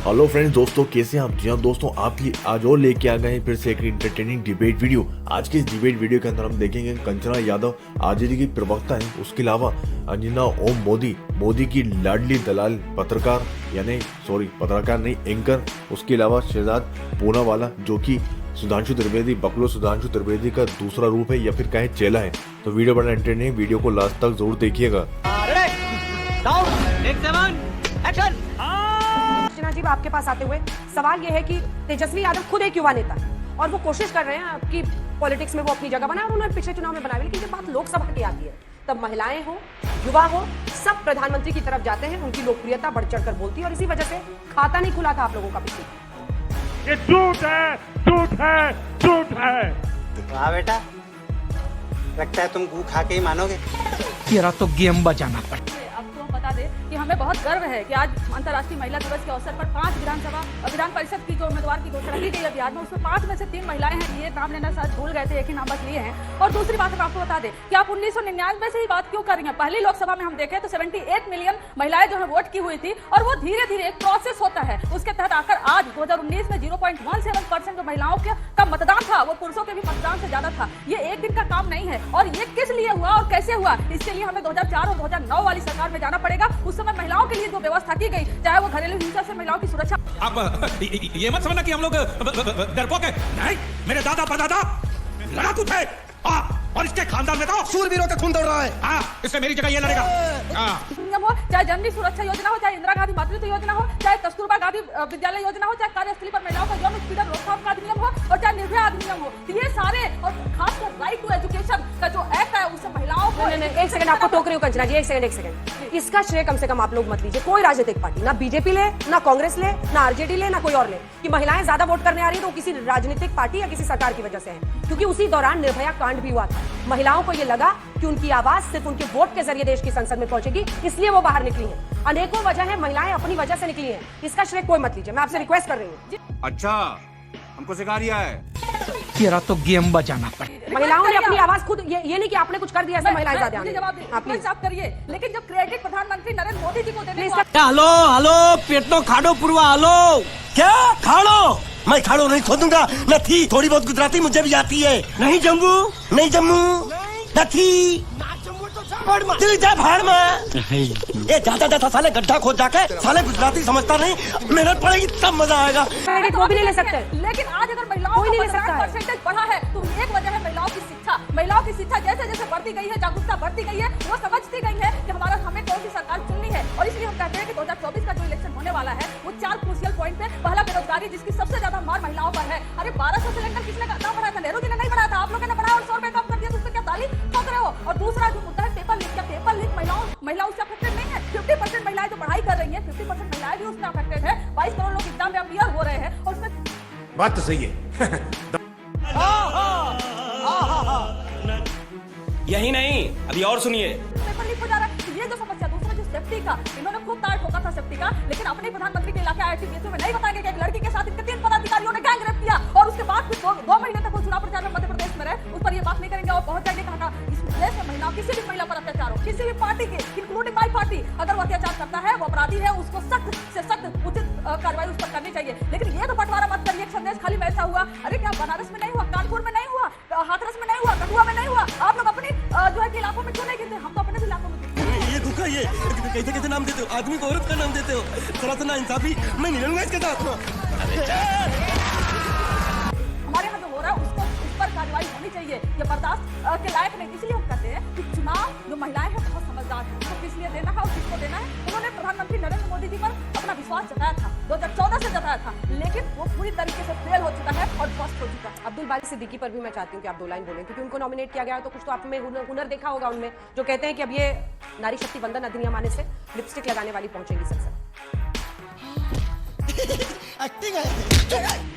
Hello friends, दोस्तों कैसे हैं आप? जी हाँ दोस्तों, आपकी आज और लेके आ गए हैं फिर से एक इंटरटेनिंग डिबेट वीडियो। आज के इस डिबेट वीडियो के अंदर हम देखेंगे कंचना यादव आरजेडी की प्रवक्ता है, उसके अलावा अंजना ओम मोदी की लाडली दलाल पत्रकार पत्रकार नहीं एंकर, उसके अलावा शहजाद पूनावाला जो कि सुधांशु त्रिवेदी का दूसरा रूप है या फिर कहे चेला है। तो वीडियो बड़ा एंटरटेनिंग, वीडियो को लास्ट तक जरूर देखिएगा। जी आपके पास आते हुए सवाल यह है कि तेजस्वी यादव खुद एक युवा नेता है और वो कोशिश कर रहे हैं आपकी पॉलिटिक्स में वो अपनी जगह बनाए और उन्होंने पिछले चुनाव में बनाई, लेकिन जब बात लोकसभा की आती है तब महिलाएं हो युवा हो सब प्रधानमंत्री की तरफ जाते हैं, उनकी लोकप्रियता बढ़ चढ़कर बोलती है और इसी वजह से खाता नहीं खुला था आप लोगों का पिछले। ये झूठ है, झूठ है, झूठ है। वाह बेटा, लगता है तुम गू खा के ही मानोगे। तेरा तो गेम बजाना पड़ेगा। आपको बता दें कि हमें बहुत गर्व है कि आज अंतर्राष्ट्रीय महिला दिवस के अवसर पर 5 विधान परिषद की जो उम्मीदवार की घोषणा की गई है बिहार में, उसमें 5 में से 3 महिलाएं हैं। ये नाम लेना शायद भूल गए थे, एक ही नाम बस लिए हैं। और दूसरी बात मैं आपको बता दें कि आप 1999 से ही बात क्यों कर रही हैं। पहली लोकसभा में हम देखें तो 78 मिलियन महिलाएं जो है वोट की हुई थी और वो धीरे धीरे एक प्रोसेस होता है, उसके तहत आकर आज 2019 में 0.17% जो महिलाओं का मतदान था वो पुरुषों के भी मतदान से ज्यादा था। ये एक दिन का काम नहीं है और ये किस लिए हुआ और कैसे हुआ, इसके लिए हमें 2004 और 2009 वाली सरकार में जाना पड़ेगा। उस समय महिलाओं के लिए जो व्यवस्था की गई, चाहे वो घरेलू हिंसा से महिलाओं की सुरक्षा। आप ये मत समझना कि हम लोग डरपोक हैं। नहीं, मेरे दादा परदादा लड़ाकू थे और इसके खानदान में तो शूरवीरों का खून दौड़ रहा है। हाँ, इससे मेरी जगह ये लड़ेगा। नियम हो, चाहे जननी सुरक्षा योजना हो, चाहे इंदिरा गांधी मातृत्व योजना हो, चाहे कस्तूरबा गांधी विद्यालय योजना हो, चाहे कार्यस्थली पर महिलाओं का यौन उत्पीड़न रोकथाम का अधिनियम हो और चाहे निर्भया अधिनियम हो, ये सारे और खासकर राइट टू एजुकेशन का जो एक्ट है उससे महिलाओं को। एक सेकंड आपको टोक रही हूँ कंचना जी, एक सेकंड। इसका श्रेय कम से कम आप लोग मत लीजिए। कोई राजनीतिक पार्टी, ना बीजेपी ले, ना कांग्रेस ले, ना आरजेडी ले, ना कोई और ले, कि महिलाएं ज्यादा वोट करने आ रही है तो किसी राजनीतिक पार्टी या किसी सरकार की वजह से है, क्योंकि उसी दौरान निर्भया कांड भी हुआ था। महिलाओं को ये लगा कि उनकी आवाज सिर्फ उनके वोट के जरिए देश की संसद में पहुंचेगी, इसलिए वो बाहर निकली हैं। अनेकों वजह है, महिलाएं अपनी वजह से निकली हैं। इसका श्रेय कोई मत लीजिए, मैं आपसे रिक्वेस्ट कर रही हूँ। अच्छा, हमको सिखा रिया है। तेरा तो गेम बजाना पड़ेगा। महिलाओं ने अपनी आवाज खुद, ये नहीं कि आपने कुछ कर दिया ऐसे महिलाएं ज्यादा आप करिए, लेकिन जब क्रेडिट प्रधानमंत्री नरेंद्र मोदी जी को देने हेलो पेट तो खाड़ो पुरवा। हेलो क्या खाड़ो? मैं खाड़ो नहीं खोदूंगा। नथी थोड़ी बहुत गुजराती मुझे भी आती है। नहीं जम्मू नथी भाड़ में ये ज्यादा साले गड्ढा खोद जाके साले गुजराती समझता नहीं, मेहनत पड़ेगी तब मजा आएगा। वो भी नहीं ले सकते, लेकिन आज अगर महिलाओं का परसेंटेज बढ़ा है तो एक वजह है महिलाओं की शिक्षा जैसे जैसे बढ़ती गई है, जागरूकता बढ़ती गई है, वो समझती गई है कि हमें कौन सी सरकार चुननी है। और इसलिए हम कहते हैं कि 2024 का जो इलेक्शन होने वाला है वो 4 क्रूशियल पॉइंट पे। पहला, बेरोजगारी जिसकी सबसे ज्यादा मार महिलाओं पर है। अरे 1200 सिलेंडर किसने दाम बढ़ाया था? नेहरू जी ने नहीं बढ़ाया था, आप लोगों ने बढ़ाया और 100 रुपए कम कर दिया, तो उससे क्या ताली ठोक रहे हो? और दूसरा जो मुद्दा है पेपर लीक महिलाओं से अफेक्टेड नहीं है। 50% महिलाएं जो पढ़ाई कर रही है, 50% महिलाएं भी उसमें अफेक्टेड है। 22 करोड़ लोग एग्जाम में अपियर हो रहे हैं और उसमें बात तो सही है। यही नहीं, अभी और सुनिए। पेपर लीक हो जा रहा है। ये जो समस्या, दूसरा जो सेफ्टी का, इन्होंने खूब तार ठोका था सेफ्टी का, लेकिन अपने प्रधानमंत्री के इलाके आईटीबीपी में नहीं बताएंगे कि एक लड़की के साथ इनके 3 पदाधिकारियों ने गैंग रेप किया और उसके बाद फिर 2 महीने तक वो चुनाव प्रचार में मध्य प्रदेश में रहे। उस पर ये बात नहीं करेंगे और पहुंच जाएंगे कहा इस देश में महिलाओं, किसी भी महिला पर अत्याचार हो, किसी भी पार्टी के, इंक्लूडिंग माई पार्टी, अगर वो अत्याचार करता है, वो अपराधी है, उसको सख्त से सख्त उचित कार्रवाई उस पर करनी चाहिए। लेकिन ये तो बंटवारा मत करिए, संदेश खाली में ऐसा हुआ। अरे क्या बनारस में नहीं हुआ, कानपुर में नहीं हुआ, हाथरस में नहीं हुआ, कठुआ में नहीं हुआ? आप लोग अपनी जो है कि इलाकों में क्यों नहीं गिरते? हम तो अपने इलाकों में ये धोखा, ये कैसे नाम देते हो? आदमी को औरत का नाम देते हो। थोड़ा सा नाइंसाफी, मैं नहीं रहूंगा इसके साथ। हमारे यहाँ जो हो रहा है उसको उस पर कार्रवाई होनी चाहिए, ये बर्दाश्त के लायक नहीं। इसलिए हम कहते हैं कि चुनाव जो महिलाएं हैं बहुत समझदार हैं, तो किस लिए देना है और किसको देना है। उन्होंने प्रधानमंत्री नरेंद्र मोदी जी पर अपना विश्वास जताया था, 2014 से जताया था, लेकिन वो पूरी तरीके से फेल हो चुका है और ध्वस्त हो चुका है। अब्दुल बारी सिद्दीकी पर भी मैं चाहती हूँ कि आप 2 लाइन बोलें, क्योंकि उनको नॉमिनेट किया गया है तो कुछ तो आप में हुनर देखा होगा उनमें, जो कहते हैं कि अब ये नारी शक्ति वंदन अधिनियम आने से लिपस्टिक लगाने वाली पहुंचेगी संसद।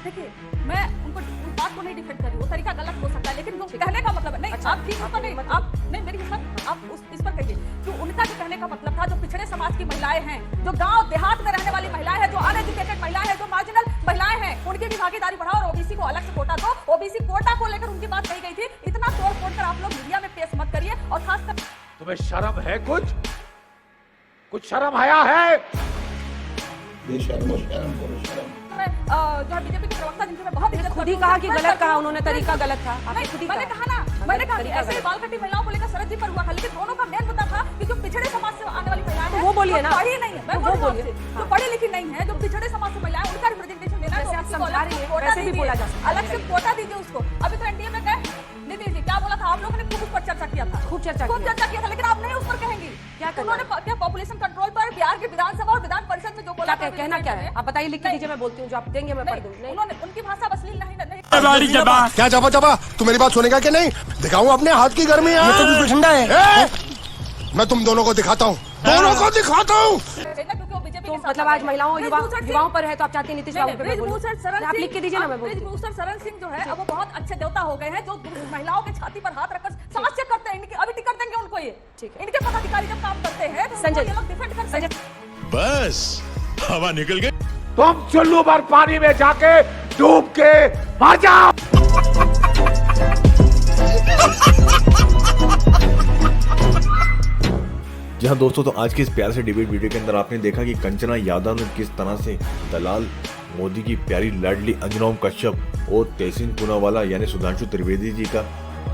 देखिए, मैं उनको उस बात को नहीं डिफेंड कर रही, वो तरीका गलत हो सकता है, लेकिन वो कहने का मतलब नहीं। अच्छा, आप ठीक होता नहीं, आप नहीं, मेरी बात आप इस पर कहिए कि उनका जो कहने का मतलब था, जो पिछड़े समाज की महिलाएं हैं, जो गांव देहात में रहने वाली महिलाएं हैं, जो अनएजुकेटेड महिलाएं हैं, जो मार्जिनल महिलाएं हैं, उनकी भी भागीदारी बढ़ाओ और ओबीसी को अलग से कोटा दो। ओबीसी कोटा को लेकर उनकी बात कही गई थी, इतना तोड़ फोड़ कर आप लोग मीडिया में पेश मत करिए। और खासकर तुम्हें शर्म है? कुछ शर्म आया है? जो है बीजेपी के प्रवक्ता जिनसे मैं बहुत इज्जत खुद ही करती हूँ, कहा कि मैं गलत कहा करती उन्होंने, हूँ। तरीका गलत था। आपने नहीं, खुद ही मैंने कहा। कहा ना, मैंने कहा कि तरीका ऐसे गलत। बाल कटी महिलाओं को लेकर शरद जी पर हुआ था, लेकिन दोनों का मेन मुद्दा था कि जो पिछड़े समाज से आने वाली महिलाएं तो हैं, वो बोलिए जो ना। पढ़ी नहीं है, मैं तो बोल वो रही हूँ बोलिए। आपसे, जो पढ़ी लिखी नहीं है, जो पिछड़े समाज से महिलाएं, उनका रिप्रेजेंटेशन देना है, वैसे तो आप किसी को समझा अलग रही से हैं, कोटा वैसे भी दीजिए, बोला जा सकता है। अलग से कोटा दीजिए उसको। अभी तो एनडीए में गए नीतीश जी, क्या बोला था आप लोगों ने? खूब उस पर चर्चा किया था, खूब चर्चा किया। था, लेकिन आप नहीं उस पर कहेंगी। क्या करना उन्होंने क्या पॉपुलेशन कंट्रोल पर बिहार की विधानसभा और विधान परिषद में जो बोला था, कहना क्या है? आप बताइए, लिख के दीजिए, मैं बोलती हूँ, जो आप देंगे मैं पढ़ दूँ। नहीं, उन्होंने उनकी भाषा अश्लील नहीं क्या जाबा जाबा तू मेरी बात सुनेगा कि नहीं? दिखाऊं अपने हाथ की गर्मी? ये तो बिल्कुल ठंडा है। मैं तुम दोनों को दिखाता हूँ, दोनों को दिखाता हूँ। क्योंकि वो बीजेपी तो के साथ मतलब आज महिलाओं युवाओं पर है, तो आप चाहती हैं नीतीश बाबू पे मैं बोलूं? ब्रिजभूषण शरण आप सिंह, लिख के दीजिए ना, मैं बोलती हूँ। ब्रिजभूषण शरण सिंह जो है अब वो बहुत अच्छे देवता हो गए हैं, जो महिलाओं के छाती पर हाथ रखकर समाज से करते हैं। इनकी अभी टिकट देंगे उनको, ये ठीक है। इनके पदाधिकारी जब काम करते हैं तो संजय, ये लोग डिफेंड करते हैं। बस हवा निकल गई। तुम चुल्लू भर पानी में जाके डूब के मर जाओ। जी हाँ दोस्तों, तो आज के इस प्यारे से डिबेट वीडियो के अंदर आपने देखा कि कंचना यादव ने किस तरह से दलाल मोदी की प्यारी लाडली अंजनाओं कश्यप और तहसीन पूनावाला यानी सुधांशु त्रिवेदी जी का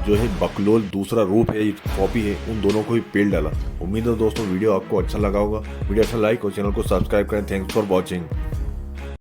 जो है बकलोल दूसरा रूप है, कॉपी है, उन दोनों को ही पेल डाला। उम्मीद है दोस्तों वीडियो आपको अच्छा लगा होगा। वीडियो अच्छा लाइक और चैनल को सब्सक्राइब करें। Thanks for watching.